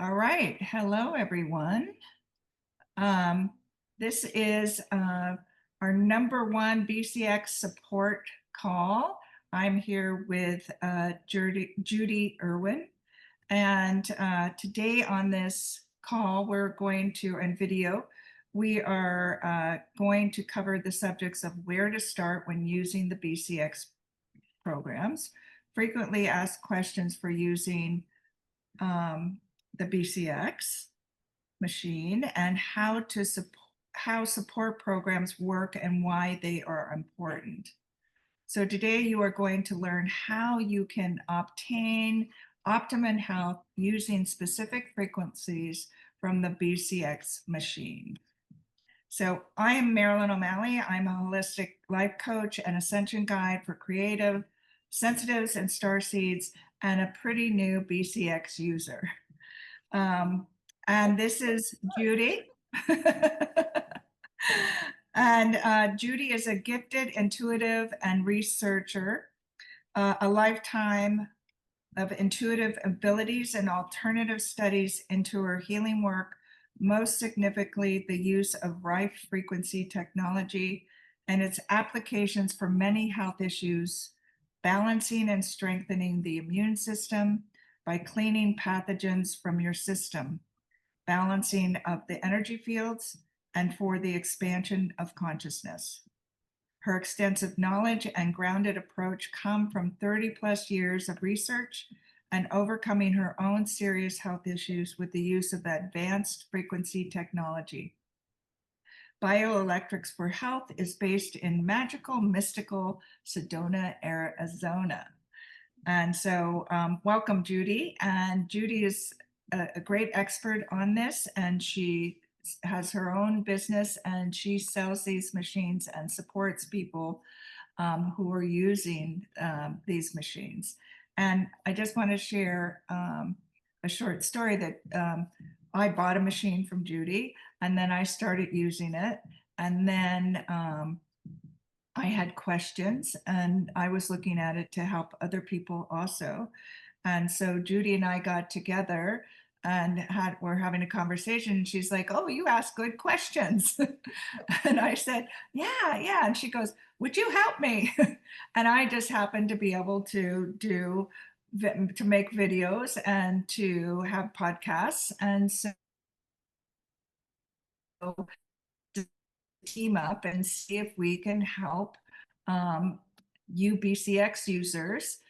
All right. Hello, everyone. Um, this is our number one BCX support call. I'm here with Judy Erwin. And today on this call, and video, we are going to cover the subjects of where to start when using the BCX programs, frequently asked questions for using um, the BCX machine, and how support programs work and why they are important. So today you are going to learn how you can obtain optimum health using specific frequencies from the BCX machine. So I am Marilyn O'Malley. I'm a holistic life coach and ascension guide for creative, sensitives, and starseeds, and a pretty new BCX user. Um, and this is Judy. And Judy is a gifted intuitive and researcher, a lifetime of intuitive abilities and alternative studies into her healing work, most significantly the use of Rife frequency technology and its applications for many health issues, balancing and strengthening the immune system by cleaning pathogens from your system, balancing of the energy fields, and for the expansion of consciousness. Her extensive knowledge and grounded approach come from 30 plus years of research and overcoming her own serious health issues with the use of advanced frequency technology. Bioelectrics for Health is based in magical, mystical Sedona, Arizona. And so welcome, Judy. And Judy is a great expert on this, and she has her own business and she sells these machines and supports people who are using these machines. And I just want to share a short story that I bought a machine from Judy, and then I started using it. And then I had questions, and I was looking at it to help other people also. And so Judy and I got together and we're having a conversation, and she's like, "Oh, you ask good questions." And I said, "Yeah, yeah." And she goes, "Would you help me?" And I just happened to be able to make videos and to have podcasts. And so to team up and see if we can help you BCX users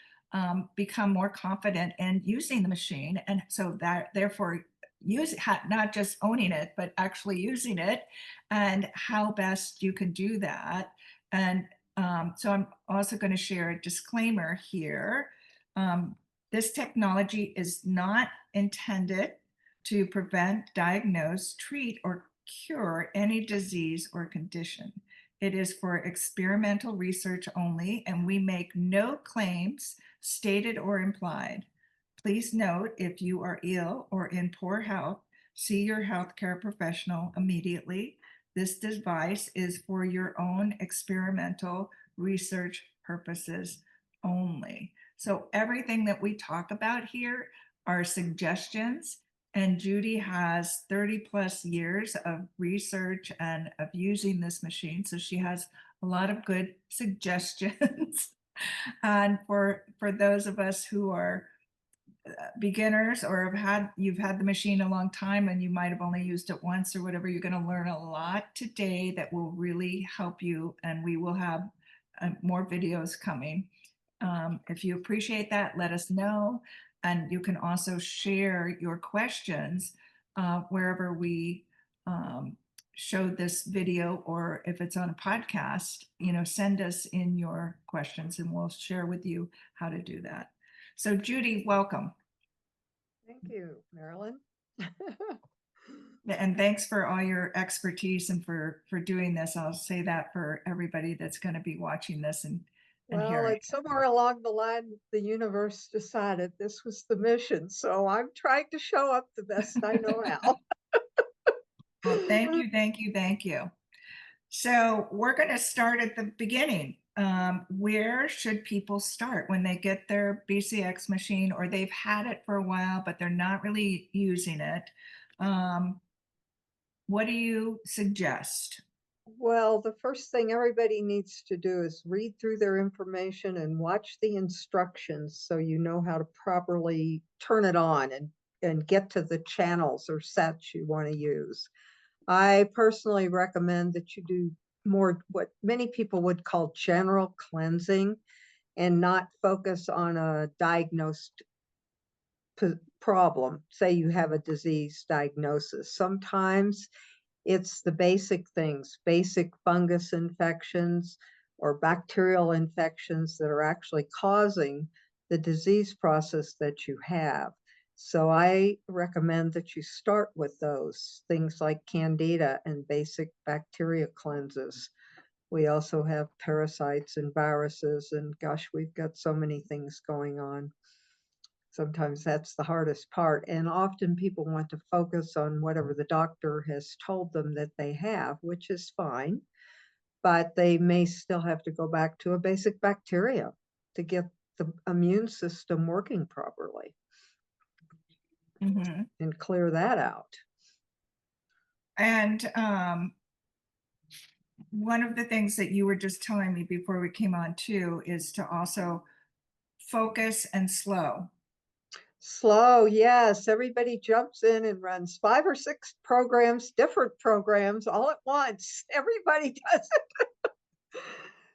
become more confident in using the machine, and so that therefore not just owning it but actually using it, and how best you can do that. And so I'm also going to share a disclaimer here. um, this technology is not intended to prevent, diagnose, treat, or cure any disease or condition. It is for experimental research only, and we make no claims, stated or implied. Please note, if you are ill or in poor health, see your healthcare professional immediately. This device is for your own experimental research purposes only. So everything that we talk about here are suggestions, and Judy has 30 plus years of research and of using this machine, so she has a lot of good suggestions. And for those of us who are beginners, or you've had the machine a long time and you might have only used it once or whatever, you're going to learn a lot today that will really help you, and we will have more videos coming. If you appreciate that, let us know, and you can also share your questions wherever we show this video, or if it's on a podcast, send us in your questions and we'll share with you how to do that. So Judy, welcome. Thank you, Marilyn. And thanks for all your expertise and for doing this. I'll say that for everybody that's going to be watching this and Well, hearing. it's somewhere along the line the universe decided this was the mission, so I'm trying to show up the best I know how. Well, thank you, thank you, thank you. So we're going to start at the beginning. where should people start when they get their BCX machine, or they've had it for a while, but they're not really using it? What do you suggest? Well, the first thing everybody needs to do is read through their information and watch the instructions so you know how to properly turn it on and get to the channels or sets you want to use. I personally recommend that you do more what many people would call general cleansing and not focus on a diagnosed problem. Say you have a disease diagnosis. Sometimes it's the basic things, basic fungus infections or bacterial infections that are actually causing the disease process that you have. So I recommend that you start with those things like candida and basic bacteria cleanses. We also have parasites and viruses, and gosh, we've got so many things going on. Sometimes that's the hardest part. And often people want to focus on whatever the doctor has told them that they have, which is fine, but they may still have to go back to a basic bacteria to get the immune system working properly Mhm. and clear that out. And one of the things that you were just telling me before we came on too is to also focus and slow. Slow, yes. Everybody jumps in and runs 5 or 6 programs, different programs all at once. Everybody does it.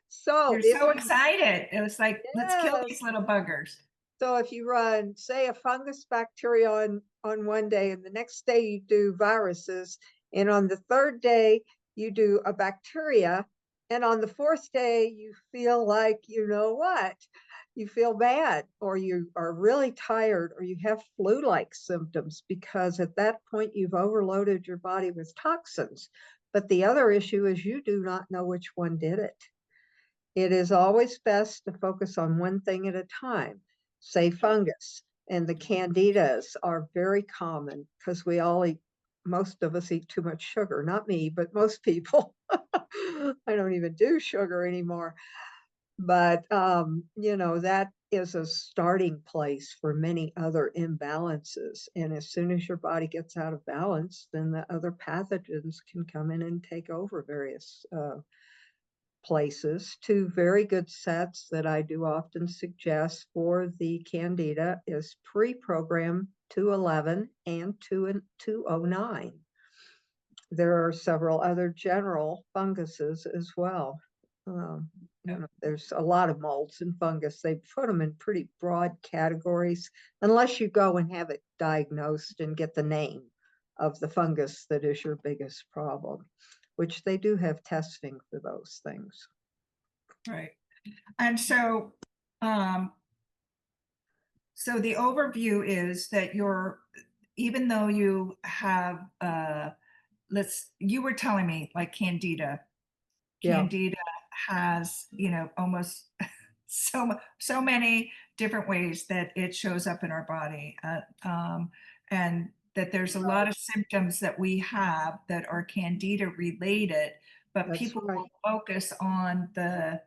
So You're if so you, excited. It was like, let's kill these yes, little buggers. so if you run, say, a fungus bacteria on one day, and the next day you do viruses, and on the third day you do a bacteria, and on the fourth day you feel like, you know what? You feel bad, or you are really tired, or you have flu-like symptoms, because at that point you've overloaded your body with toxins. But the other issue is you do not know which one did it. It is always best to focus on one thing at a time, say fungus. And the candidas are very common because we all eat, most of us eat too much sugar. Not me, but most people. I don't even do sugar anymore. But, that is a starting place for many other imbalances. And as soon as your body gets out of balance, then the other pathogens can come in and take over various places. 2 very good sets that I do often suggest for the Candida is pre-program 211 and 209. There are several other general funguses as well. There's a lot of molds and fungus. They put them in pretty broad categories, unless you go and have it diagnosed and get the name of the fungus that is your biggest problem, which they do have testing for those things. Right. And um, so the overview is that even though you have, you were telling me like Yeah, Candida has, almost so many different ways that it shows up in our body, and that there's a lot of symptoms that we have that are Candida related, but that's people right. will focus on the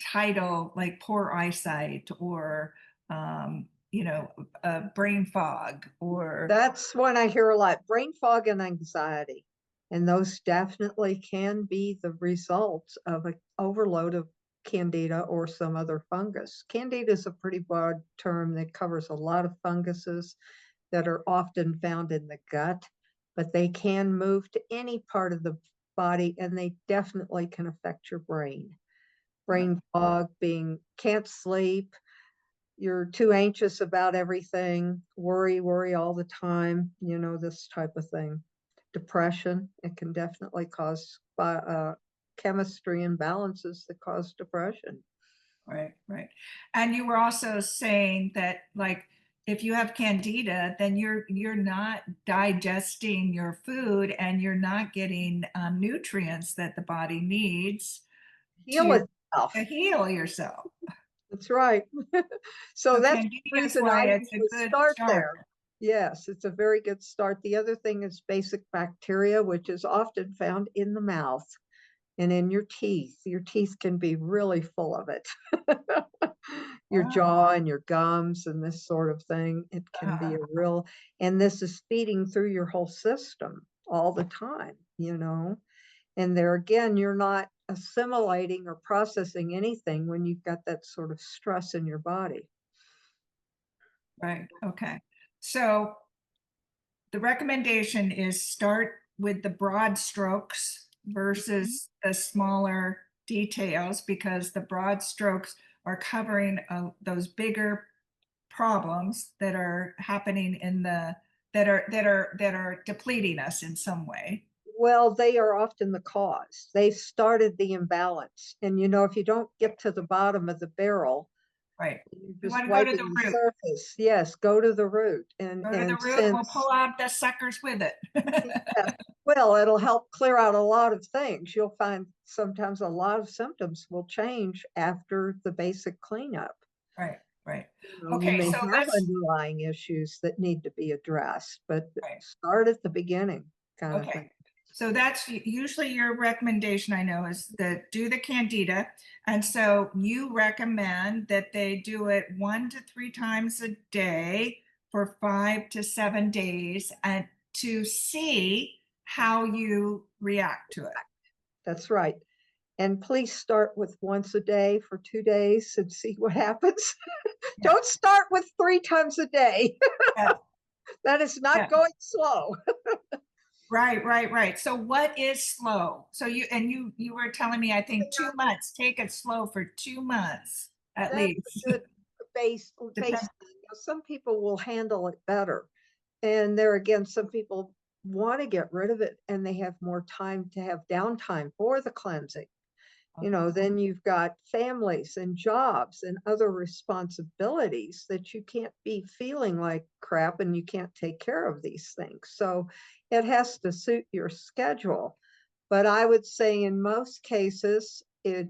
title like poor eyesight or brain fog or That's one I hear a lot, brain fog and anxiety. And those definitely can be the result of an overload of candida or some other fungus. Candida is a pretty broad term that covers a lot of funguses that are often found in the gut, but they can move to any part of the body, and they definitely can affect your brain. yeah, Brain fog, being can't sleep, you're too anxious about everything, worry all the time, this type of thing. Depression, it can definitely cause chemistry imbalances that cause depression. right. And you were also saying that like if you have Candida, then you're not digesting your food and you're not getting nutrients that the body needs Heal to itself. heal yourself. That's right. So So that's Candida the is reason why I it's a usually good start start. there. Yes, it's a very good start. The other thing is basic bacteria, which is often found in the mouth. and in your teeth. Your teeth can be really full of it. Your Wow. jaw and your gums and this sort of thing. It can be a real, and this is feeding through your whole system all the time, you know. And there again, you're not assimilating or processing anything when you've got that sort of stress in your body. Right. Okay. So the recommendation is start with the broad strokes versus the smaller details, because the broad strokes are covering those bigger problems that are happening in the that are depleting us in some way. Well, they are often the cause. They started the imbalance. And you know, if you don't get to the bottom of the barrel, Right. you're We just want to go to wiping the the root. surface. Yes, go to the root. Go to the And root and we'll since pull out the suckers with it. yeah, well, it'll help clear out a lot of things. You'll find sometimes a lot of symptoms will change after the basic cleanup. Right, right. You know, you Okay, may so have let's, underlying issues that need to be addressed, but right. start at the beginning kind of Okay, thing. so that's usually your recommendation, I know, is that do the candida. And so you recommend that they do it 1 to 3 times a day for 5 to 7 days and to see how you react to it. That's right. And please start with once a day for 2 days and see what happens. Yeah, Don't start with 3 times a day. yeah, That is yeah. not going slow. Right, right, right. So what is slow? So you were telling me, I think 2 months, take it slow for 2 months at That's least. a good base Depends. thing. Now, some people will handle it better. And there again, some people want to get rid of it and they have more time to have downtime for the cleansing. You know, then you've got families and jobs and other responsibilities that you can't be feeling like crap and you can't take care of these things. So it has to suit your schedule. But I would say in most cases,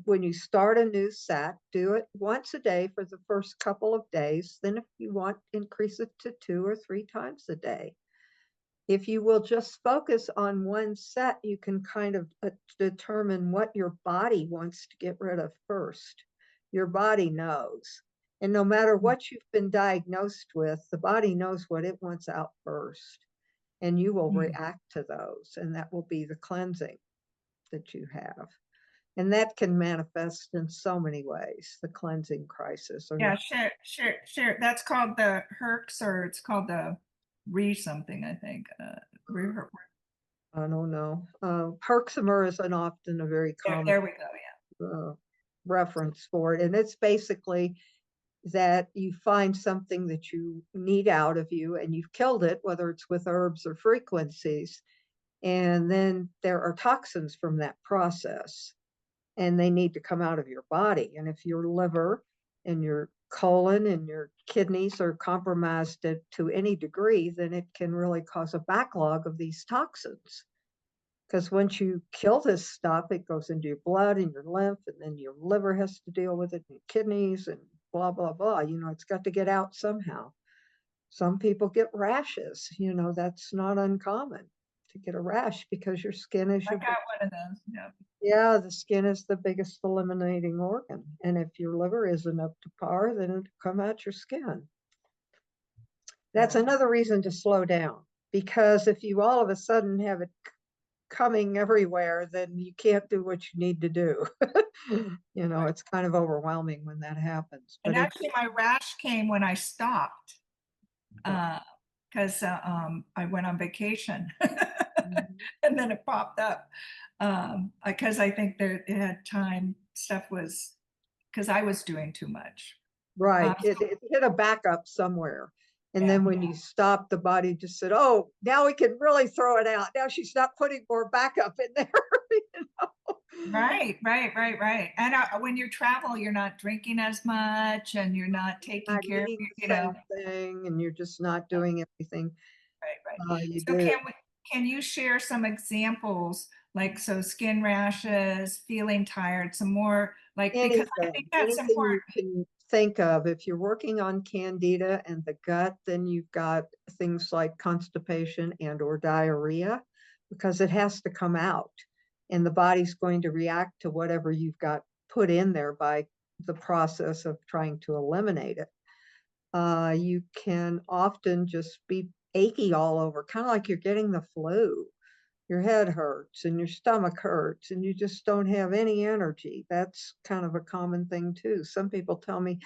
when you start a new set, do it once a day for the first couple of days. Then if you want, increase it to 2 or 3 times a day. If you will just focus on one set, you can kind of determine what your body wants to get rid of first. Your body knows. And no matter what you've been diagnosed with, the body knows what it wants out first. And you will react to those. And that will be the cleansing that you have. And that can manifest in so many ways, the cleansing crisis. Yeah, Or sure, sure, sure. That's called the Herx, or it's called the re something, I think. I don't know. Herxheimer is an often a very common There we go. reference for it. And it's basically that you find something that you need out of you and you've killed it, whether it's with herbs or frequencies. And then there are toxins from that process and they need to come out of your body. And if your liver and your colon and your kidneys are compromised to any degree, then it can really cause a backlog of these toxins. Because once you kill this stuff, it goes into your blood and your lymph, and then your liver has to deal with it, and your kidneys, and blah, blah, blah. You know, it's got to get out somehow. Some people get rashes. You know, that's not uncommon to get a rash because your skin is I your got one of those. Yeah. yeah, the skin is the biggest eliminating organ. And if your liver isn't up to par, then it'll come out your skin. That's Yeah. another reason to slow down because if you all of a sudden have it coming everywhere, then you can't do what you need to do. You know, Right. it's kind of overwhelming when that happens. And But if actually, my rash came when I stopped, because I went on vacation, and then it popped up. Because I think that it had time. Stuff was because I was doing too much. right, So, it hit a backup somewhere. And yeah. then when you stop, the body just said, oh, now we can really throw it out. Now she's not putting more backup in there. You know? Right, right, right, right. And when you travel, you're not drinking as much, and you're not taking Not care of eating your, the same thing, and you're just not doing everything right, right. you So do. can you share some examples, like, so skin rashes, feeling tired, some more, like, because I think that's Anything important. you can think of. If you're working on candida and the gut, then you've got things like constipation and or diarrhea because it has to come out. and the body's going to react to whatever you've got put in there by the process of trying to eliminate it. You can often just be achy all over, kind of like you're getting the flu. Your head hurts and your stomach hurts and you just don't have any energy. That's kind of a common thing too. Some people tell me,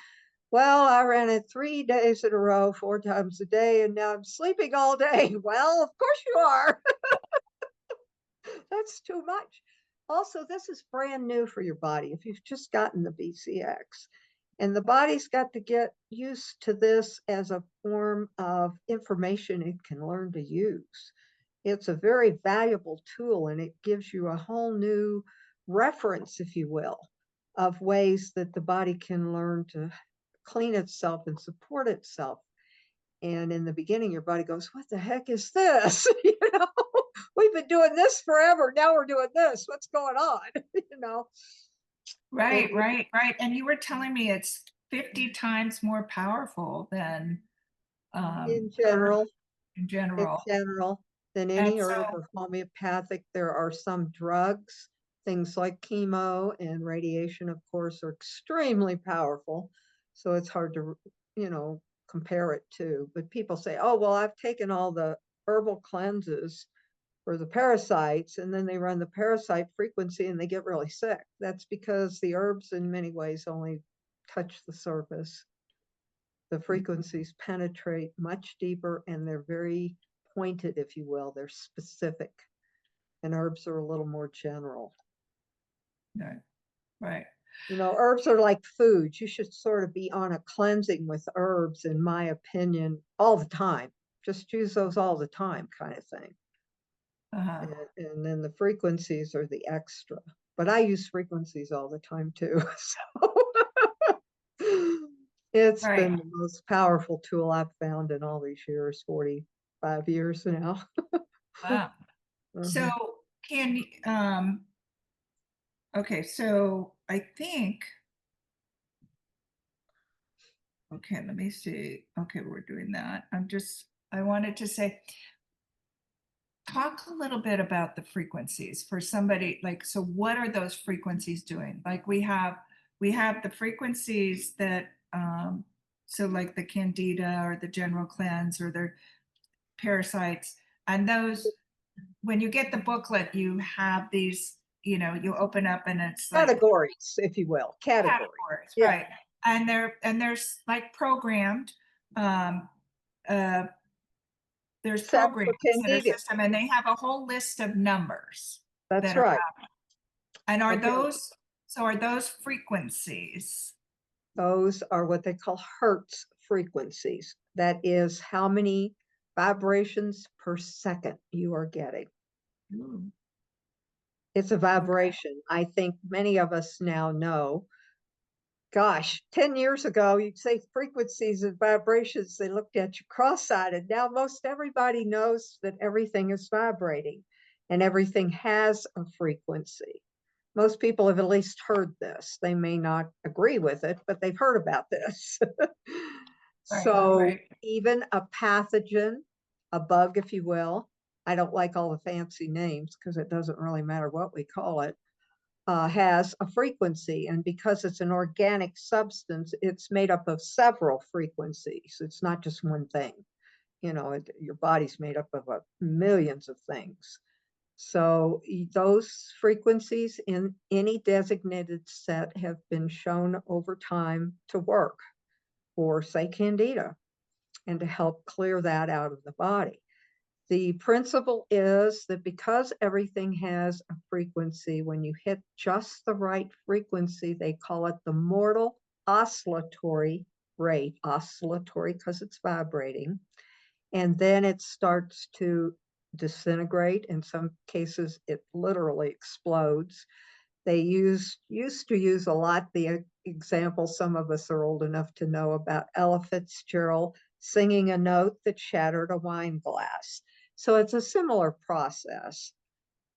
well, I ran it 3 days in a row, 4 times a day, and now I'm sleeping all day. Well, of course you are. That's too much. Also, this is brand new for your body. If you've just gotten the BCX, and the body's got to get used to this as a form of information it can learn to use. It's a very valuable tool, and it gives you a whole new reference, if you will, of ways that the body can learn to clean itself and support itself. And in the beginning, your body goes, what the heck is this? You know, we've been doing this forever. Now we're doing this. What's going on? You know? Right, right, right. And you were telling me it's 50 times more powerful than In herbs general, in in general. general, than And any herb so, or homeopathic. There are some drugs, things like chemo and radiation, of course, are extremely powerful. So it's hard to, you know, compare it to. But people say, oh, well, I've taken all the herbal cleanses for the parasites, and then they run the parasite frequency and they get really sick. That's because the herbs, in many ways, only touch the surface. The frequencies penetrate much deeper and they're very pointed, if you will. They're specific, and herbs are a little more general. right, right. You know, herbs are like foods. You should sort of be on a cleansing with herbs, in my opinion, all the time. Just use those all the time, kind of thing. Uh-huh. And then the frequencies are the extra. But I use frequencies all the time too. So it's Right. been the most powerful tool I've found in all these years, 45 years now. Wow. So Mhm. can okay, so I think okay, let me see. Okay, we're doing that. I wanted to say, talk a little bit about the frequencies for somebody like, so what are those frequencies doing? Like we have the frequencies that so like the candida or the general cleanse or the parasites, and those, when you get the booklet, you have these, you open up and it's like Categories, if you will, categories. categories, Yeah. right? And there's like programmed, um, uh, there's Except programs for in a candida. system, and they have a whole list of numbers That's that are right. out. And are Okay. those, so are those frequencies? Those are what they call Hertz frequencies. That is how many vibrations per second you are getting. Ooh, It's a okay. vibration. I think many of us now know. Gosh, 10 years ago, you'd say frequencies and vibrations, they looked at you cross-eyed. And now most everybody knows that everything is vibrating and everything has a frequency. Most people have at least heard this. They may not agree with it, but they've heard about this. Right, So right. even a pathogen, a bug, if you will, I don't like all the fancy names because it doesn't really matter what we call it, has a frequency. And because it's an organic substance, it's made up of several frequencies. It's not just one thing. You know, your body's made up of millions of things. So those frequencies in any designated set have been shown over time to work for, say, candida, and to help clear that out of the body. The principle is that because everything has a frequency, when you hit just the right frequency, they call it the mortal oscillatory rate, oscillatory because it's vibrating, and then it starts to disintegrate. In some cases, it literally explodes. They used to use a lot the example some of us are old enough to know about Ella Fitzgerald singing a note that shattered a wine glass. So it's a similar process,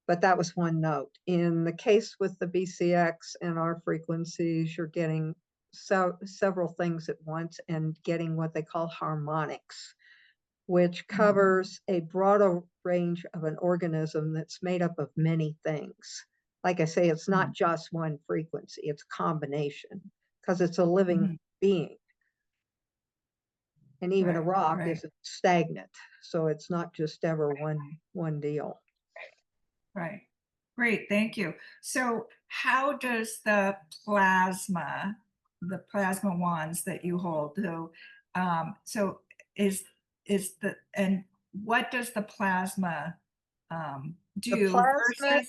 but that was one note. In the case with the BCX and our frequencies, you're getting several things at once and getting what they call harmonics, which covers a broader range of an organism that's made up of many things. Like I say, it's not just one frequency, it's a combination because it's a living being. And even a rock isn't stagnant. So it's not just ever one deal. Right. Great, thank you. So how does the plasma wands that you hold, so is and what does the plasma The do plasma,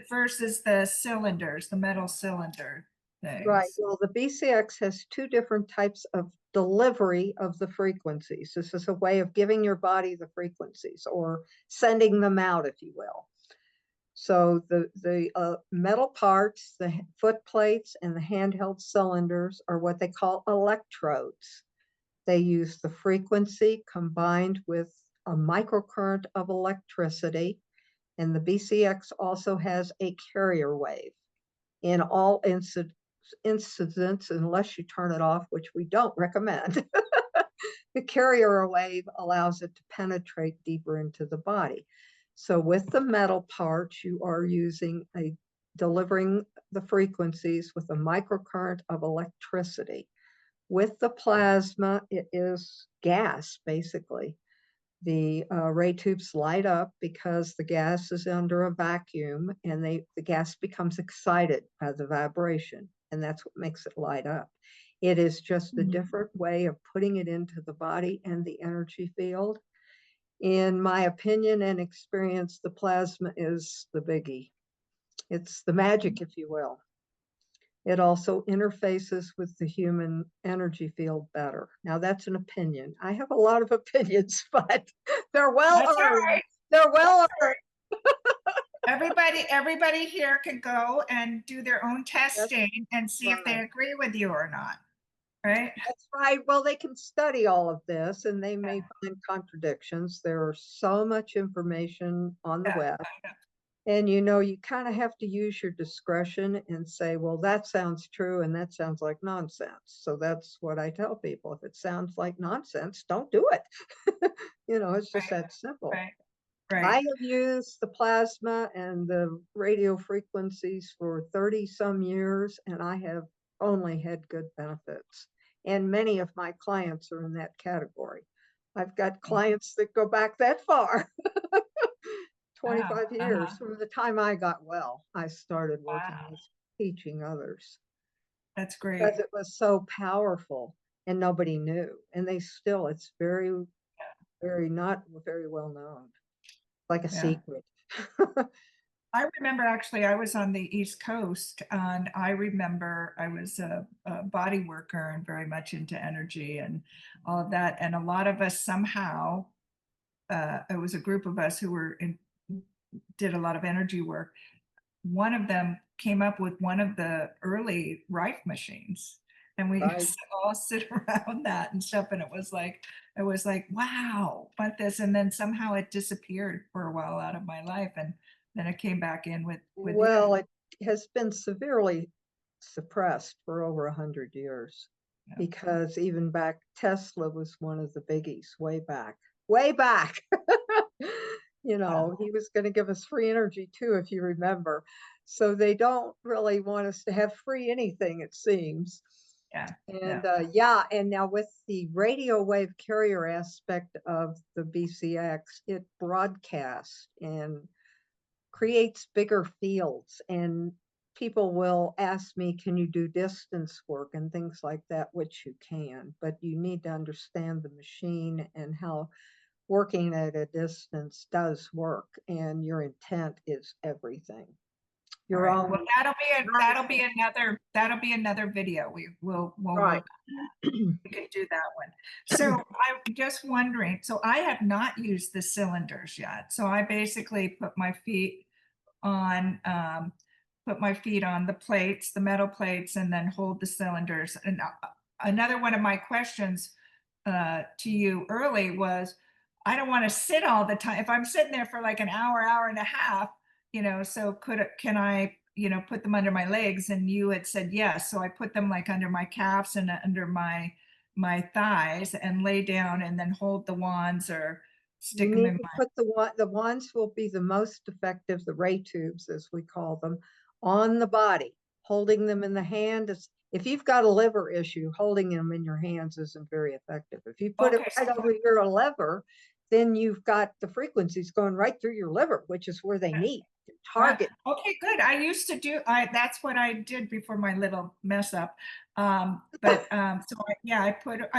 versus the cylinders, the metal cylinder right. things? Well, the BCX has two different types of delivery of the frequencies. This is a way of giving your body the frequencies or sending them out, if you will. So the metal parts, the foot plates and the handheld cylinders are what they call electrodes. They use the frequency combined with a microcurrent of electricity. And the BCX also has a carrier wave. In all incidents, unless you turn it off, which we don't recommend, the carrier wave allows it to penetrate deeper into the body. So with the metal parts, you are delivering the frequencies with a microcurrent of electricity. With the plasma, it is gas, basically. The ray tubes light up because the gas is under a vacuum and the gas becomes excited by the vibration, and that's what makes it light up. It is just a different way of putting it into the body and the energy field. In my opinion and experience, the plasma is the biggie. It's the magic, if you will. It also interfaces with the human energy field better. Now, that's an opinion. I have a lot of opinions, but they're well earned. Right. They're well earned. Everybody here can go and do their own testing and see if they Right. agree with you or not. Right? That's right. Well, they can study all of this and they may find contradictions. There's so much information on the web. And you kind of have to use your discretion and say, well, that sounds true and that sounds like nonsense. So that's what I tell people. If it sounds like nonsense, don't do it. It's just that simple. I have used the plasma and the radio frequencies for 30 some years, and I have only had good benefits. And many of my clients are in that category. I've got clients that go back that far. 25 years from the time I got well, I started working with teaching others. That's great. Because it was so powerful and nobody knew. And it's very, very not very well known, like a secret. I remember actually I was on the East Coast and I remember I was a body worker and very much into energy and all of that. And a lot of us somehow, it was a group of us who did a lot of energy work. One of them came up with one of the early Rife machines. And we used to all sit around that and stuff. And it was like, wow, what this? And then somehow it disappeared for a while out of my life. And then it came back in with well, it has been severely suppressed for over 100 years because even back, Tesla was one of the biggies way back. He was going to give us free energy too, if you remember. So they don't really want us to have free anything, it seems. And now with the radio wave carrier aspect of the BCX, it broadcasts and creates bigger fields, and people will ask me, can you do distance work and things like that, which you can, but you need to understand the machine and how working at a distance does work, and your intent is everything. Well, that'll be another video. We'll work. We can do that one. So I'm just wondering, so I have not used the cylinders yet. So I basically put my feet on the plates, the metal plates, and then hold the cylinders. And another one of my questions to you early was, I don't want to sit all the time. If I'm sitting there for like an hour and a half, so can I, put them under my legs? And you had said yes. So I put them like under my calves and under my thighs and lay down and then hold the wands or stick You them need in to my, put the ones will be the most effective, the ray tubes, as we call them, on the body. Holding them in the hand is, if you've got a liver issue, holding them in your hands isn't very effective. If you put it okay, right over your liver, then you've got the frequencies going right through your liver, which is where they meet. Target. okay, good. I used to do, that's what I did before my little mess up. So yeah, I put it,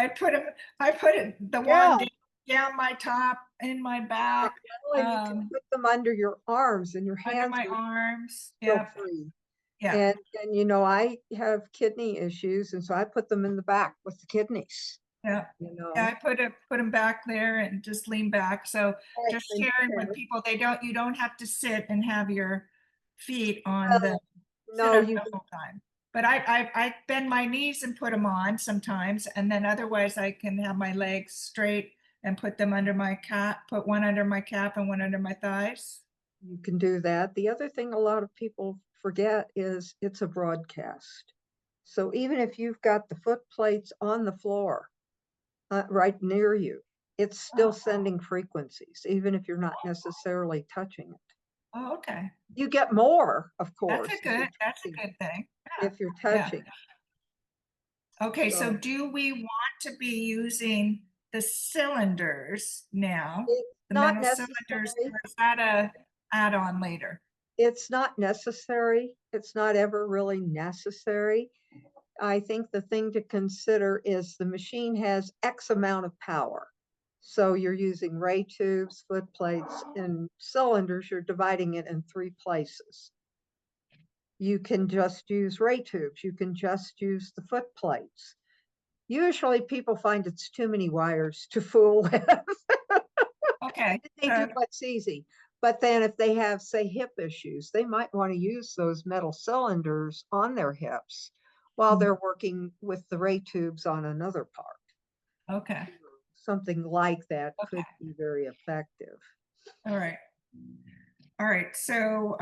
the Yeah. wand down my top, in my back, And you can put them under your arms, and your under hands my are arms. still Yep, free. yeah, And I have kidney issues, and so I put them in the back with the kidneys, yeah. you Yeah, know. I put them back there and just lean back. So Right, just and sharing with people, you don't have to sit and have your feet on no, the, sit no, up you the whole time. But I bend my knees and put them on sometimes, and then otherwise I can have my legs straight and put them under my cap, put one under my cap and one under my thighs. you can do that. The other thing a lot of people forget is it's a broadcast. So even if you've got the foot plates on the floor right near you, it's still Oh, sending frequencies, even if you're not necessarily touching it. oh, okay. You get more, of course, That's a good thing. Yeah, if you're yeah. touching. Okay, so So do we want to be using the cylinders now, it's the not metal cylinders, necessary. or is that a add-on later? It's not necessary. It's not ever really necessary. I think the thing to consider is the machine has X amount of power. So you're using ray tubes, foot plates, and cylinders. You're dividing it in three places. You can just use ray tubes. You can just use the foot plates. Usually people find it's too many wires to fool with. Okay, They do what's easy. But then if they have, say, hip issues, they might want to use those metal cylinders on their hips while they're working with the ray tubes on another part. okay, Something like that okay, could be very effective. all right. All right, so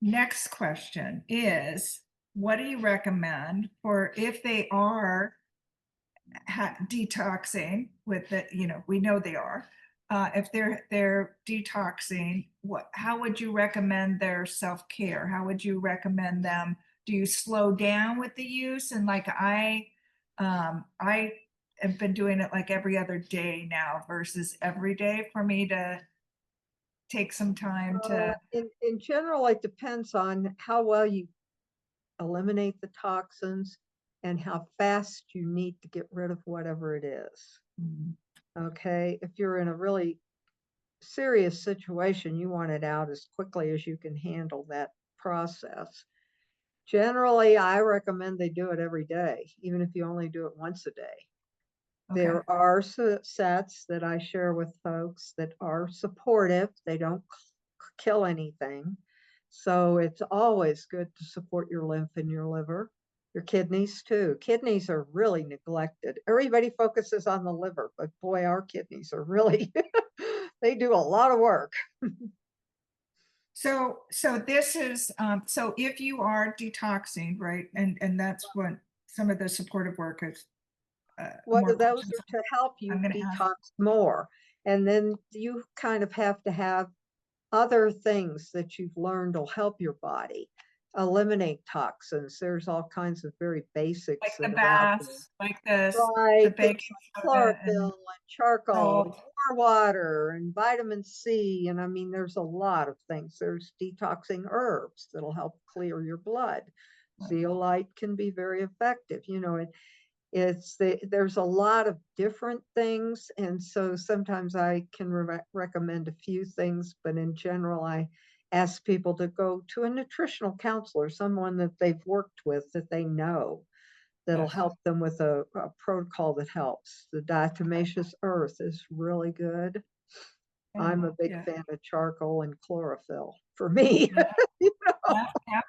next question is, what do you recommend for if they are detoxing with the, we know they are. If they're detoxing, how would you recommend their self-care? How would you recommend them? Do you slow down with the use? And like I have been doing it like every other day now versus every day for me to take some time to. In general, it depends on how well you eliminate the toxins and how fast you need to get rid of whatever it is. Okay, if you're in a really serious situation, you want it out as quickly as you can handle that process. Generally, I recommend they do it every day, even if you only do it once a day. Okay, There are sets that I share with folks that are supportive. They don't kill anything. So it's always good to support your lymph and your liver, your kidneys too. Kidneys are really neglected. Everybody focuses on the liver, but boy, our kidneys are really, they do a lot of work. so this is so if you are detoxing, right, and that's what some of the supportive work is. What More of those questions are to help I'm you going to ask. detox more. And then you kind of have to have other things that you've learned will help your body eliminate toxins. There's all kinds of very Like basics the that are out there. baths, like this, the Right, things baking like soda chlorophyll and and charcoal and salt. clear water and vitamin C. And I mean, there's a lot of things. There's detoxing herbs that'll help clear your blood. Zeolite can be very effective. There's a lot of different things, and so sometimes I can recommend a few things, but in general I ask people to go to a nutritional counselor, someone that they've worked with, that they know, that'll Yes. help them with a protocol that helps. The diatomaceous earth is really good. I'm a big Yeah. fan of charcoal and chlorophyll for me. Yeah.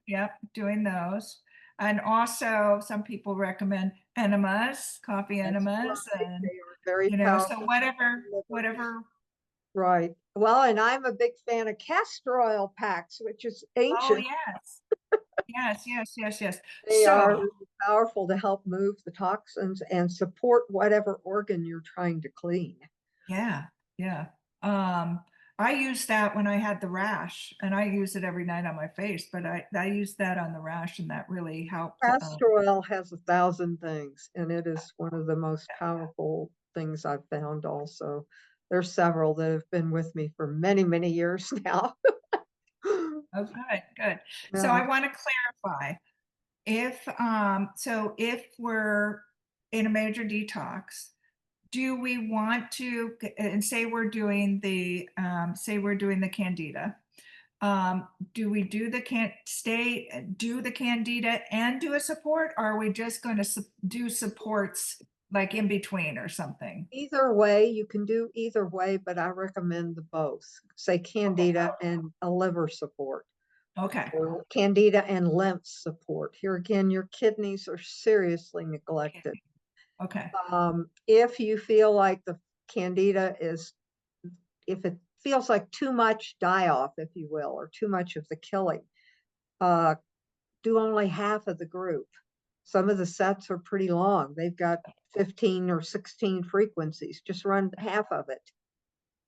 Yeah, doing those. And also some people recommend enemas, coffee That's enemas, right. and They are very so powerful. whatever. Right. Well, and I'm a big fan of castor oil packs, which is Oh ancient. yes. Yes, yes, yes, yes. They are So, really powerful to help move the toxins and support whatever organ you're trying to clean. yeah, yeah. Um, I used that when I had the rash, and I use it every night on my face, but I used that on the rash, and that really helped. Castor oil has 1,000 things, and it is one of the most powerful things I've found also. There's several that have been with me for many, many years now. Oh, good, good. So Yeah. I want to clarify. If we're in a major detox, do we want to, and say we're doing the Candida, do we do the Candida and do a support, or are we just going to do supports like in between or something? Either way, you can do either way, but I recommend the both. Say Candida and a liver support, Okay. or Candida and lymph support. Here again, your kidneys are seriously neglected. Okay. If you feel like the Candida is, if it feels like too much die off, if you will, or too much of the killing, uh, do only half of the group. Some of the sets are pretty long. They've got 15 or 16 frequencies. Just run half of it.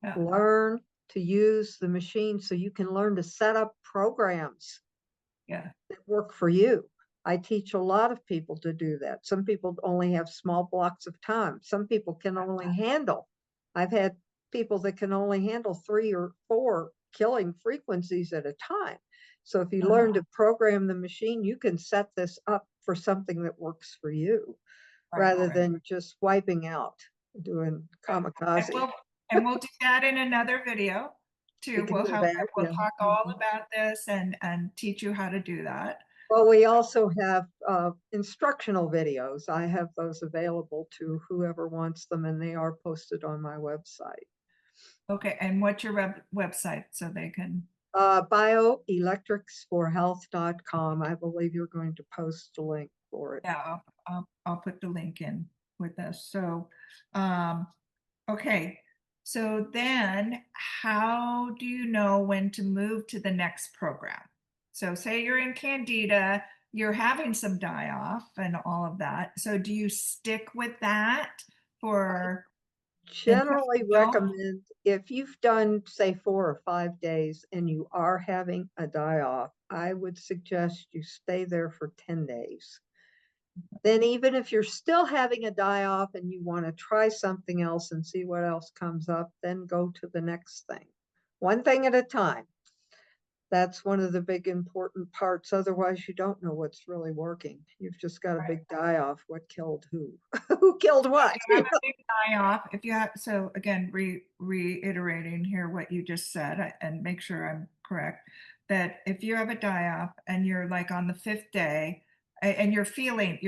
Yeah. Learn to use the machine so you can learn to set up programs Yeah. that work for you. I teach a lot of people to do that. Some people only have small blocks of time. Some people can only handle. I've had people that can only handle 3 or 4 killing frequencies at a time. So if you learn to program the machine, you can set this up for something that works for you Right, rather right. than just wiping out, doing And kamikaze. we'll do that in another video We too. can do that. We'll Yeah. talk all Mhm. about this and teach you how to do that. Well, we also have instructional videos. I have those available to whoever wants them, and they are posted on my website. Okay, and what's your website so they can, Bioelectricsforhealth.com. I believe you're going to post a link for it. yeah, I'll put the link in with us. So, um, okay. So then how do you know when to move to the next program? So say you're in Candida, you're having some die off and all of that. So do you stick with that for until Generally you don't? recommend if you've done, say, 4 or 5 days and you are having a die off, I would suggest you stay there for 10 days. Then even if you're still having a die off and you want to try something else and see what else comes up, then go to the next thing. One thing at a time. That's one of the big important parts. Otherwise, you don't know what's really working. You've just got a big die off. What killed who? Who killed what? You have a big die off. If you have, so again, reiterating here what you just said and make sure I'm correct, that if you have a die off and you're like on the fifth day and you're feeling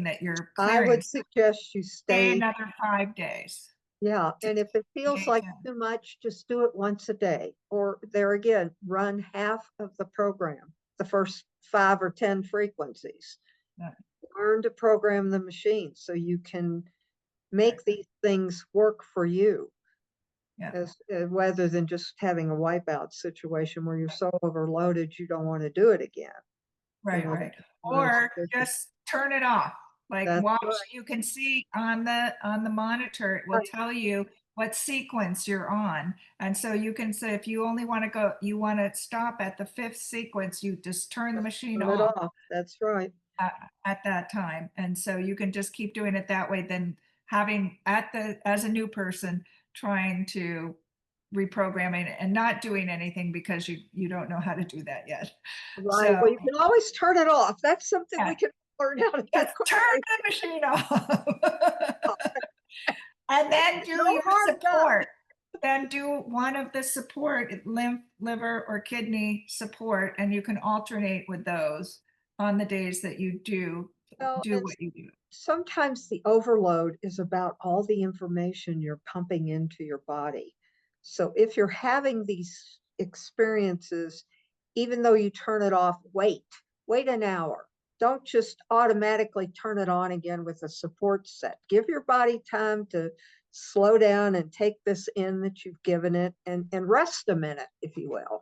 that you're I clearing, would suggest you stay stay. another 5 days Yeah, to and if it feels engage like in. too much, just do it once a day. Or there again, run half of the program, the first 5 or 10 frequencies. Yeah, Learn to program the machine so you can right. make these things work for you, Yeah, as rather than just having a wipeout situation where you're so overloaded you don't want to do it again. You right, know, right. that's Or just turn it off. Like that's watch, right. you can see on the monitor, it will Right. tell you what sequence you're on. And so you can say if you only want to go, you want to stop at the fifth sequence, you just turn the Just machine turn it off off. That's right. at that time. And so you can just keep doing it that way, then having as a new person trying to reprogramming and not doing anything because you don't know how to do that yet. Right. So Well, you can always turn it off. That's something yeah, we can learn how to do just turn quickly. the machine off. And then do No your harm done. support. Then do one of the support, lymph, liver, or kidney support, and you can alternate with those on the days that you Well, do and what you do. sometimes the overload is about all the information you're pumping into your body. So if you're having these experiences, even though you turn it off, wait an hour. Don't just automatically turn it on again with a support set. Give your body time to slow down and take this in that you've given it and rest a minute, if you will.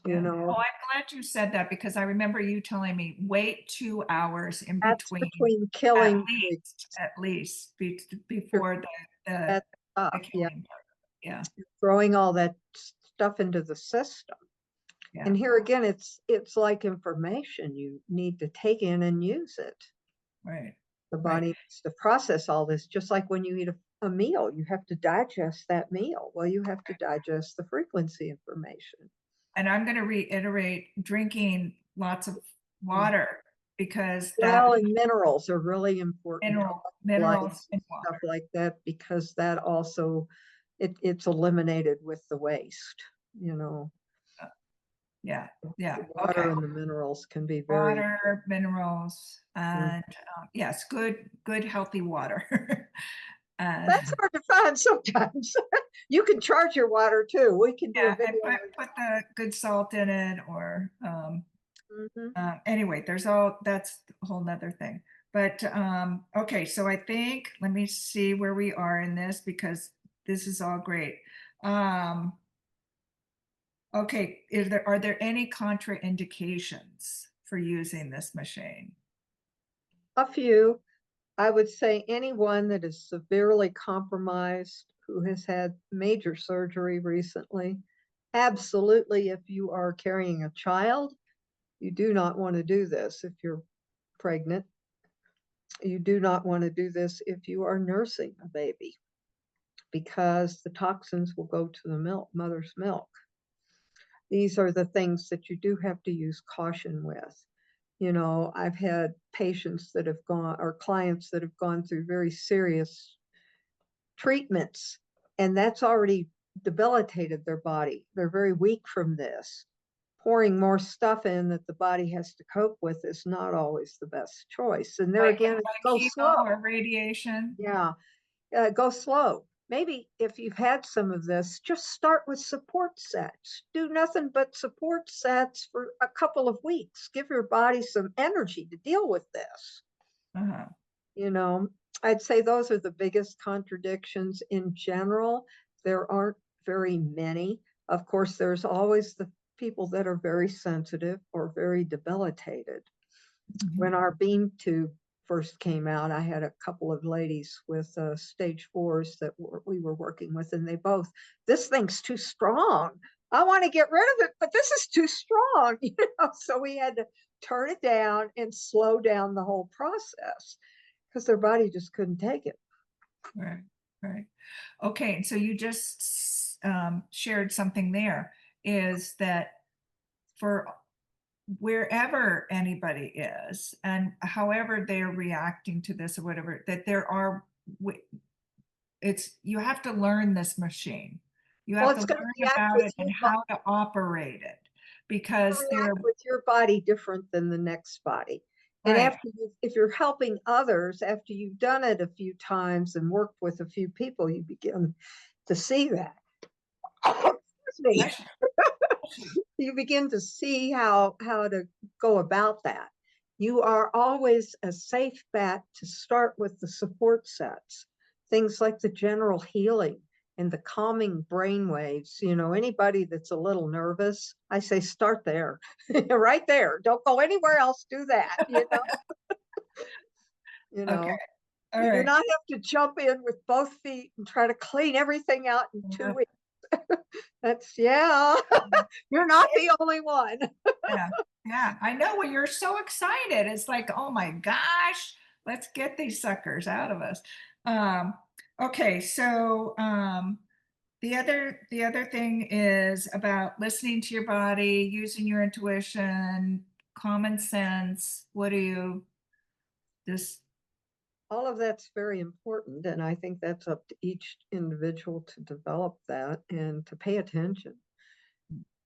you Yeah. know, Oh, I'm glad you said that because I remember you telling me wait 2 hours in that's between, between killing the at least your before that the stuff. Yeah, killing part. Yeah. throwing all that stuff into the system. Yeah. And here again, it's like information you need to take in and use it. Right. The Right. body needs to process all this, just like when you eat a meal, you have to digest that meal. Well, you have to digest the frequency information. And I'm going to reiterate drinking lots of water because that Well, and minerals are really important. minerals Electrolytes and in stuff water. like that, because that also it's eliminated with the waste. You know, Yeah. Yeah. the Okay. water and the minerals can be very Water, minerals, mm. and yes, good, healthy water. And That's hard to find sometimes. You can charge your water too. We can do a yeah, and video. put the good salt in it, or Mhm. anyway, that's a whole nother thing. But okay, so I think let me see where we are in this because this is all great. Um, okay, are there any contraindications for using this machine? A few. I would say anyone that is severely compromised who has had major surgery recently. Absolutely, if you are carrying a child, you do not want to do this if you're pregnant. You do not want to do this if you are nursing a baby because the toxins will go to the milk, mother's milk. These are the things that you do have to use caution with. You know, I've had patients that have gone, or clients that have gone through very serious treatments, and that's already debilitated their body. They're very weak from this. Pouring more stuff in that the body has to cope with is not always the best choice. And there again, go slow. Chemo or radiation? Yeah, go slow. Maybe if you've had some of this, just start with support sets. Do nothing but support sets for a couple of weeks. Give your body some energy to deal with this. Uh-huh. You know, I'd say those are the biggest contradictions in general. There aren't very many. Of course, there's always the people that are very sensitive or very debilitated. When our beam tube first came out, I had a couple of ladies with stage 4s that we were working with, and they both, this thing's too strong. I want to get rid of it, but this is too strong. You know, so we had to turn it down and slow down the whole process because their body just couldn't take it. Right, right. Okay, and so you just shared something there, is that for wherever anybody is and however they're reacting to this or whatever, that it's you have to learn this machine. You Well, have to it's going to learn react about with it and your how to operate it because they're body different than the next body. And right. if you're helping others, after you've done it a few times and worked with a few people, you begin to see that. Excuse me. You begin to see how to go about that. You are always a safe bet to start with the support sets, things like the general healing and the calming brain waves. You know, anybody that's a little nervous, I say start there, right there. Don't go anywhere else. Do that. You Okay. know. All You do right. not have to jump in with both feet and try to clean everything out in 2 weeks. That's you're not the only one. Yeah, yeah, I know when you're so excited, it's like, oh my gosh, let's get these suckers out of us. Um, okay, so the other thing is about listening to your body, using your intuition, common sense. What do you just All of that's very important, and I think that's up to each individual to develop that and to pay attention.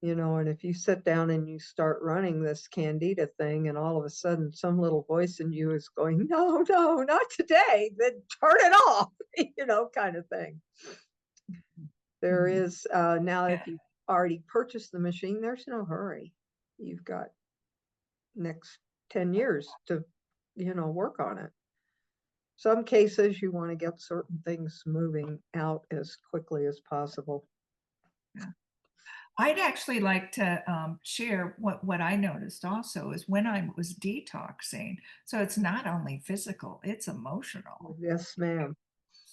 You know, and if you sit down and you start running this candida thing, and all of a sudden some little voice in you is going, no, no, not today, then turn it off, kind of thing. There is now, yeah, if you've already purchased the machine, there's no hurry. You've got next 10 years to, work on it. Some cases you want to get certain things moving out as quickly as possible. yeah. I'd actually like to share what I noticed also is when I was detoxing. So it's not only physical, it's emotional. Yes, ma'am.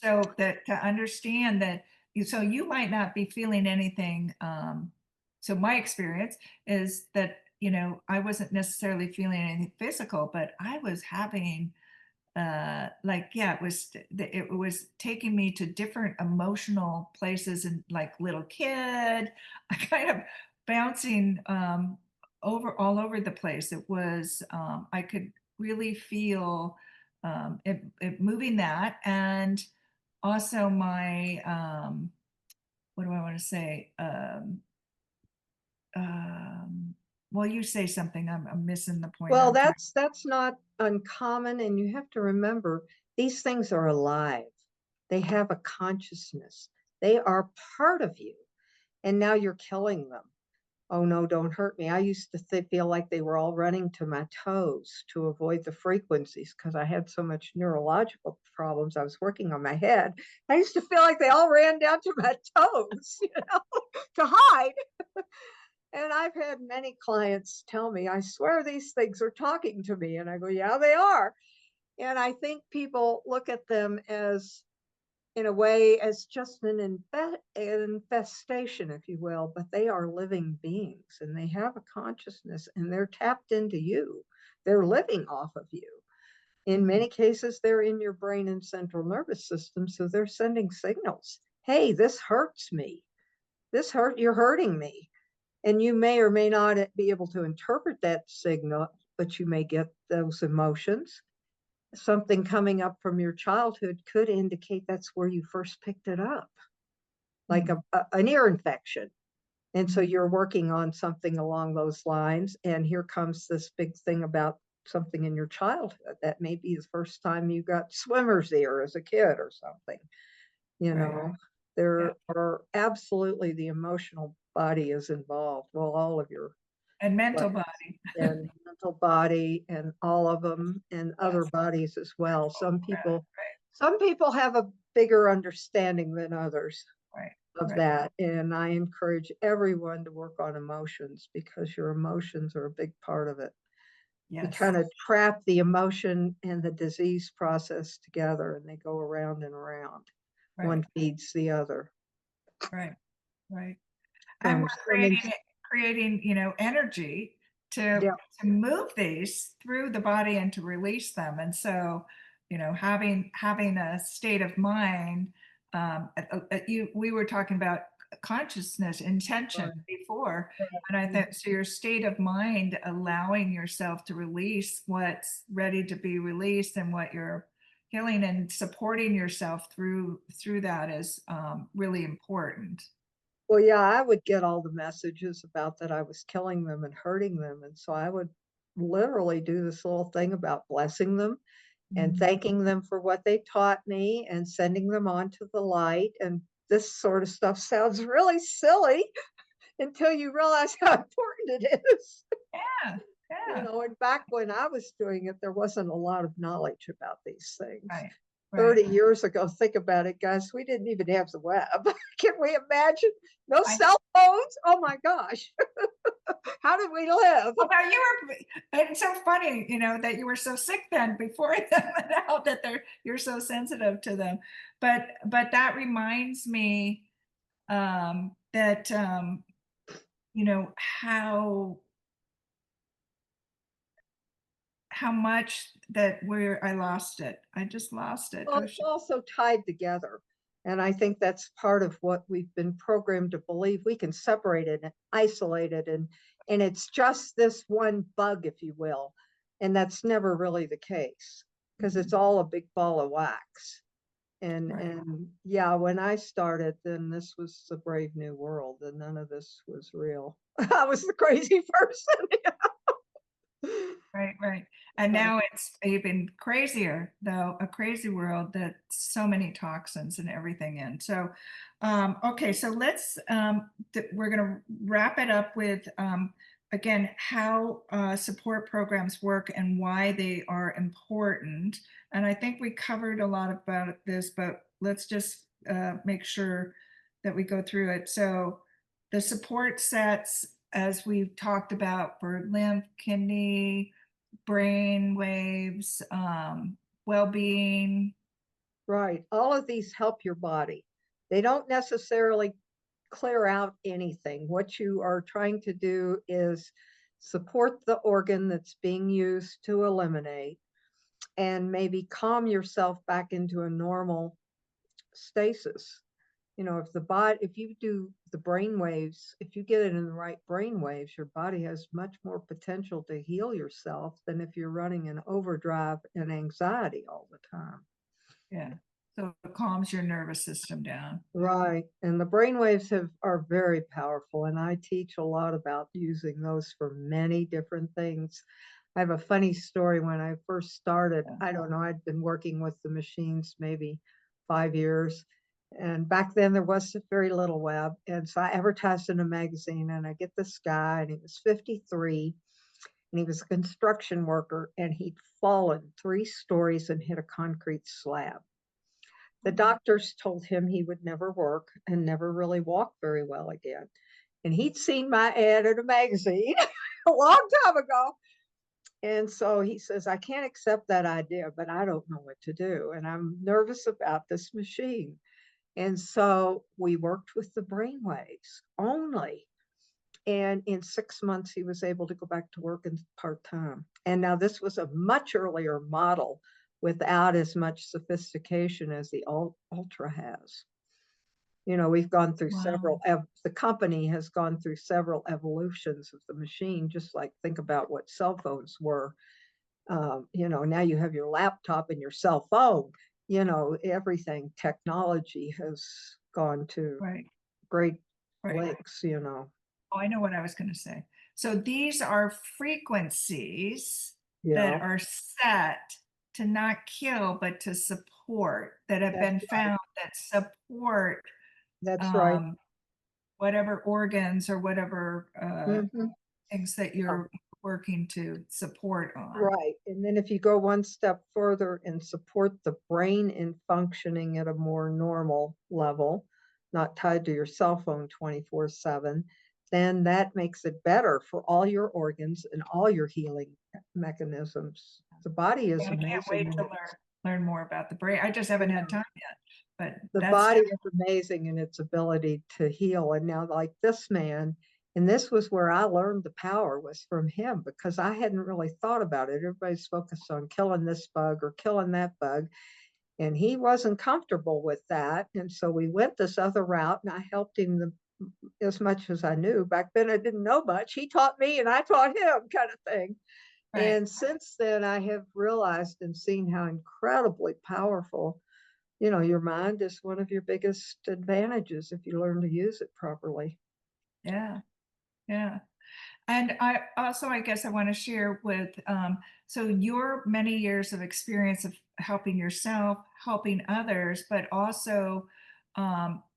So that to understand that, so you might not be feeling anything. So my experience is that, I wasn't necessarily feeling anything physical, but I was having like, yeah, it was taking me to different emotional places, and like little kid, I kind of bouncing over all over the place. It was I could really feel it moving that. And also my what do I want to say, um well, you say something. I'm missing the point Well, I'm trying. that's not uncommon, and you have to remember these things are alive. They have a consciousness. They are part of you, and now you're killing them. Oh no, don't hurt me. I used to feel like they were all running to my toes to avoid the frequencies because I had so much neurological problems. I was working on my head. I used to feel like they all ran down to my toes, to hide. And I've had many clients tell me, I swear these things are talking to me. And I go, yeah, they are. And I think people look at them as, in a way, as just an infestation, if you will, but they are living beings and they have a consciousness and they're tapped into you. They're living off of you. In many cases, they're in your brain and central nervous system. So they're sending signals. Hey, this hurts me. You're hurting me. And you may or may not be able to interpret that signal, but you may get those emotions. Something coming up from your childhood could indicate that's where you first picked it up, like an ear infection. And so you're working on something along those lines. And here comes this big thing about something in your childhood that may be the first time you got swimmer's ear as a kid or something. You Right. know, Yeah. there are absolutely, the emotional body is involved. Well, all of your And mental bodies body. and mental body and all of them and other Yes. bodies as well. Right. Some people have a bigger understanding than others Right. of Right. that. And I encourage everyone to work on emotions because your emotions are a big part of it. We Yes. kind of trap the emotion and the disease process together and they go around and around. Right. One feeds the other. Right. Right. And So we're sending, creating, energy to yeah, to move these through the body and to release them. And so, having a state of mind, we were talking about consciousness, intention before, and I thought so. Your state of mind, allowing yourself to release what's ready to be released, and what you're healing, and supporting yourself through that is really important. well, yeah, I would get all the messages about that I was killing them and hurting them. And so I would literally do this little thing about blessing them and thanking them for what they taught me and sending them on to the light. And this sort of stuff sounds really silly until you realize how important it is. Yeah, yeah, And back when I was doing it, there wasn't a lot of knowledge about these things. right, right. 30 years ago, think about it, guys. We didn't even have the web. Can we imagine? No I cell phones. Oh my gosh. How did we live? Well, now you were. It's so funny, that you were so sick then before them, and now that you're so sensitive to them. But that reminds me that how much that where I lost it. I just lost it. Well, Oh, it's also tied together. And I think that's part of what we've been programmed to believe. We can separate it and isolate it. And it's just this one bug, if you will. And that's never really the case because it's all a big ball of wax. right. And yeah, when I started, then this was the brave new world and none of this was real. I was the crazy person. Right, right. And Yeah. now it's even crazier, though, a crazy world that so many toxins and everything in. So, okay, so we're going to wrap it up with, again, how support programs work and why they are important. And I think we covered a lot about this, but let's just make sure that we go through it. So, the support sets, as we've talked about, for lymph, kidney, brain waves, well-being. Right. All of these help your body. They don't necessarily clear out anything. What you are trying to do is support the organ that's being used to eliminate and maybe calm yourself back into a normal stasis. You know, if you do the brain waves, if you get it in the right brain waves, your body has much more potential to heal yourself than if you're running in overdrive and anxiety all the time. Yeah. So it calms your nervous system down. Right. And the brain waves are very powerful. And I teach a lot about using those for many different things. I have a funny story. When I first started, I don't know, I'd been working with the machines maybe 5 years. And back then there was very little web. And so I advertised in a magazine, and I get this guy, and he was 53, and he was a construction worker, and he'd fallen 3 stories and hit a concrete slab. The doctors told him he would never work and never really walk very well again. And he'd seen my ad in a magazine a long time ago. And so he says, I can't accept that idea, but I don't know what to do. And I'm nervous about this machine. And so we worked with the brain waves only. And in 6 months, he was able to go back to work in part-time. And now this was a much earlier model without as much sophistication as the Ultra has. You know, we've gone through the company has gone through several evolutions of the machine, just like think about what cell phones were. You know, now you have your laptop and your cell phone. You know, everything, technology has gone to great lengths, you know. Oh, I know what I was going to say. So these are frequencies Yeah, that are set to not kill, but to support, that have been found that support that's right. whatever organs or whatever Mhm. things that you're working to support on. Right. And then if you go one step further and support the brain in functioning at a more normal level, not tied to your cell phone 24/7, then that makes it better for all your organs and all your healing mechanisms. The body is I can't wait amazing. to learn more about the brain. I just haven't had time yet, but The body is amazing in its ability to heal. And now, like this man, and this was where I learned the power was from him, because I hadn't really thought about it. Everybody's focused on killing this bug or killing that bug, and he wasn't comfortable with that. And so we went this other route, and I helped him as much as I knew. Back then I didn't know much. He taught me and I taught him, kind of thing. And since then I have realized and seen how incredibly powerful, you know, your mind is one of your biggest advantages if you learn to use it properly. Yeah. And I also, I guess I want to share with, so your many years of experience of helping yourself, helping others, but also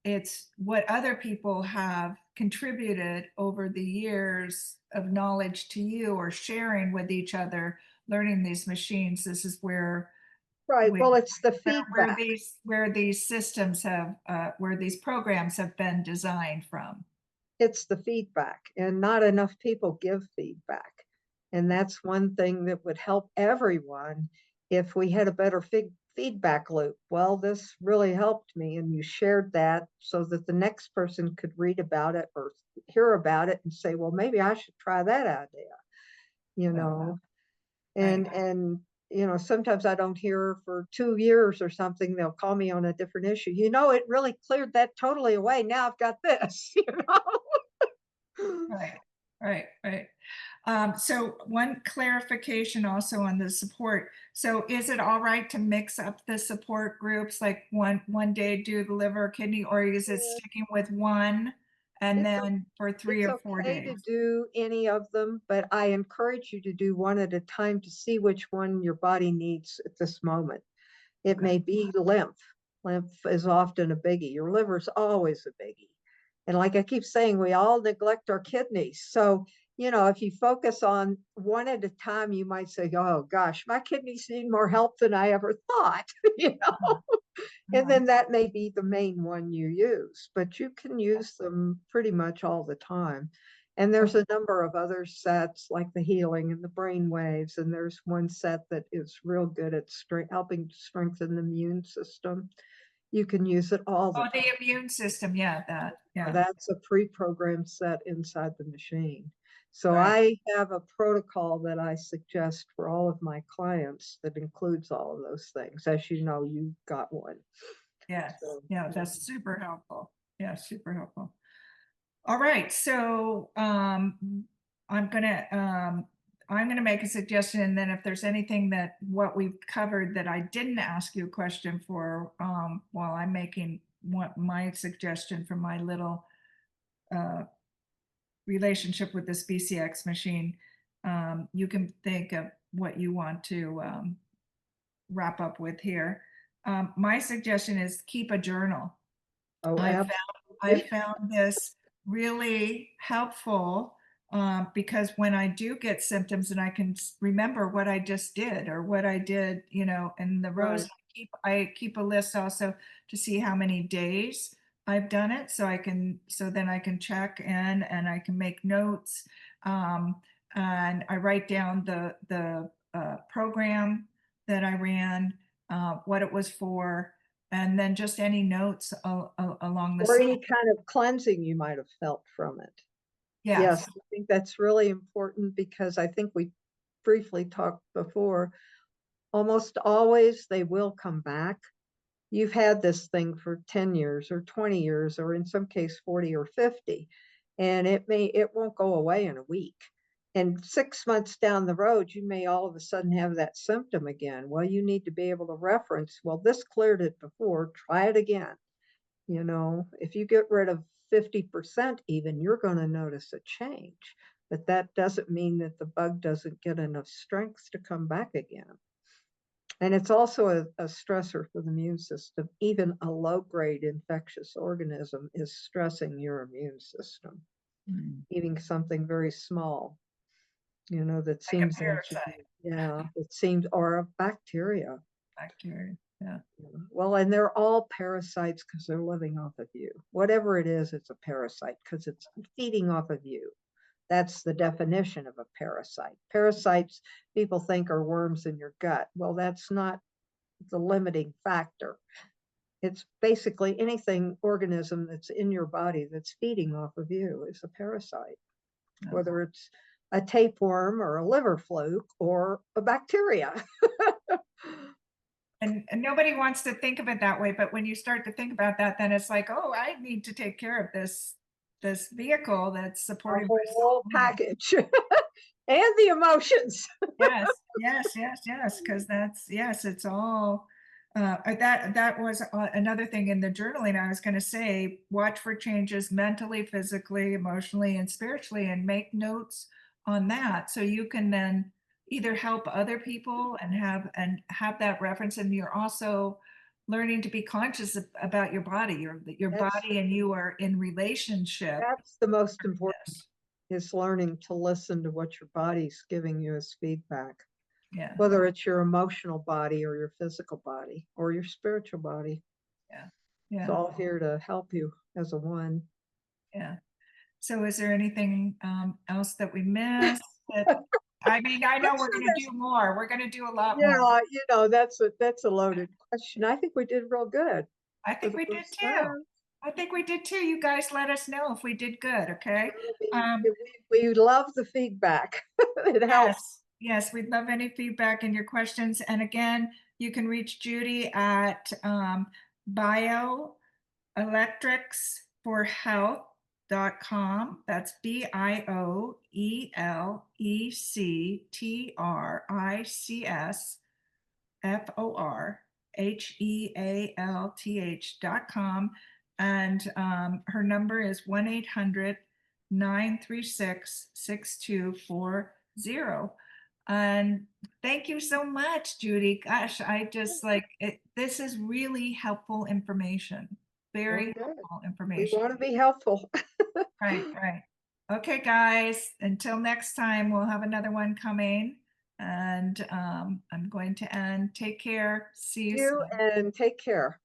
it's what other people have contributed over the years of knowledge to you, or sharing with each other, learning these machines. This is where Right. Well, it's the feedback. where these systems have, where these programs have been designed from. It's the feedback, and not enough people give feedback. And that's one thing that would help everyone if we had a better feedback loop. Well, this really helped me, and you shared that so that the next person could read about it or hear about it and say, well, maybe I should try that idea, you know. And you know, sometimes I don't hear for 2 years or something. They'll call me on a different issue. You know, it really cleared that totally away. Now I've got this, you know. Right. So one clarification also on the support. So is it all right to mix up the support groups, like one day do the liver, kidney, or is it sticking with one and then for 3 or 4 days? It's okay to do any of them, but I encourage you to do one at a time to see which one your body needs at this moment. It may be lymph. Lymph is often a biggie. Your liver's always a biggie. And like I keep saying, we all neglect our kidneys. So, you know, if you focus on one at a time, you might say, oh gosh, my kidneys need more help than I ever thought, you know? And then that may be the main one you use, but you can use them pretty much all the time. And there's a number of other sets like the healing and the brain waves. And there's one set that is real good at helping strengthen the immune system. You can use it all the Oh, time. the immune system. Yeah, that. Yeah. That's a pre-programmed set inside the machine. So Right. I have a protocol that I suggest for all of my clients that includes all of those things. As you know, you got one. Yes. So, Yeah, that's super helpful. Yeah, super helpful. All right. So I'm gonna make a suggestion, and then if there's anything that what we've covered that I didn't ask you a question for, while I'm making what my suggestion for my little uh relationship with this BCX machine, you can think of what you want to wrap up with here. My suggestion is keep a journal. oh, I found I absolutely. found this really helpful, because when I do get symptoms and I can remember what I just did or what I did, in the rows, Right. I keep a list also to see how many days I've done it, so then I can check in and I can make notes, um, and I write down the program that I ran, what it was for, and then just any notes along the Or side. any kind of cleansing you might have felt from it. Yes. Yes, I think that's really important because I think we briefly talked before. Almost always they will come back. You've had this thing for 10 years or 20 years, or in some case 40 or 50, and it won't go away in a week. And 6 months down the road, you may all of a sudden have that symptom again. Well, you need to be able to reference, well, this cleared it before, try it again. If you get rid of 50% even, you're going to notice a change. But that doesn't mean that the bug doesn't get enough strength to come back again. And it's also a stressor for the immune system. Even a low-grade infectious organism is stressing your immune system. Eating something very small, that Like a seems parasite. yeah, it seems, or a bacteria. Bacteria. Yeah. Well, and they're all parasites because they're living off of you. Whatever it is, it's a parasite because it's feeding off of you. That's the definition of a parasite. Parasites, people think, are worms in your gut. Well, that's not the limiting factor. It's basically anything organism that's in your body that's feeding off of you is a parasite, Yeah. whether it's a tapeworm or a liver fluke or a bacteria. And nobody wants to think of it that way, but when you start to think about that, then it's like, oh, I need to take care of this vehicle that's A supporting my soul. whole package and the emotions. Yes, yes, yes, yes, because yes, it's all, that was another thing in the journaling. I was going to say, watch for changes mentally, physically, emotionally, and spiritually, and make notes on that so you can then either help other people and have that reference, and you're also learning to be conscious about your body. Your That's body and you are in relationship. that's the most important, Yes. is learning to listen to what your body's giving you as feedback, Yeah, whether it's your emotional body or your physical body or your spiritual body. yeah, It's yeah, all here to help you as a one. yeah. So is there anything else that we missed? I mean, I know I'm we're sure going to there's, do more. We're going to do a lot more. yeah, that's a loaded question. I think we did real good I for think the we did first too. time. I think we did too. You guys let us know if we did good, okay? We, we love the feedback. It helps. Yes, yes, we'd love any feedback and your questions. And again, you can reach Judy at bioelectricsforhealth.com. That's Bioelectricsforhealth.com. And her number is 1-800-936-6240. And thank you so much, Judy. Gosh, I just like it. This is really helpful information. Very Okay. helpful We information. want to be helpful. Right, right. Okay, guys, until next time, we'll have another one coming. And I'm going to end. Take care. See you You soon. and take care.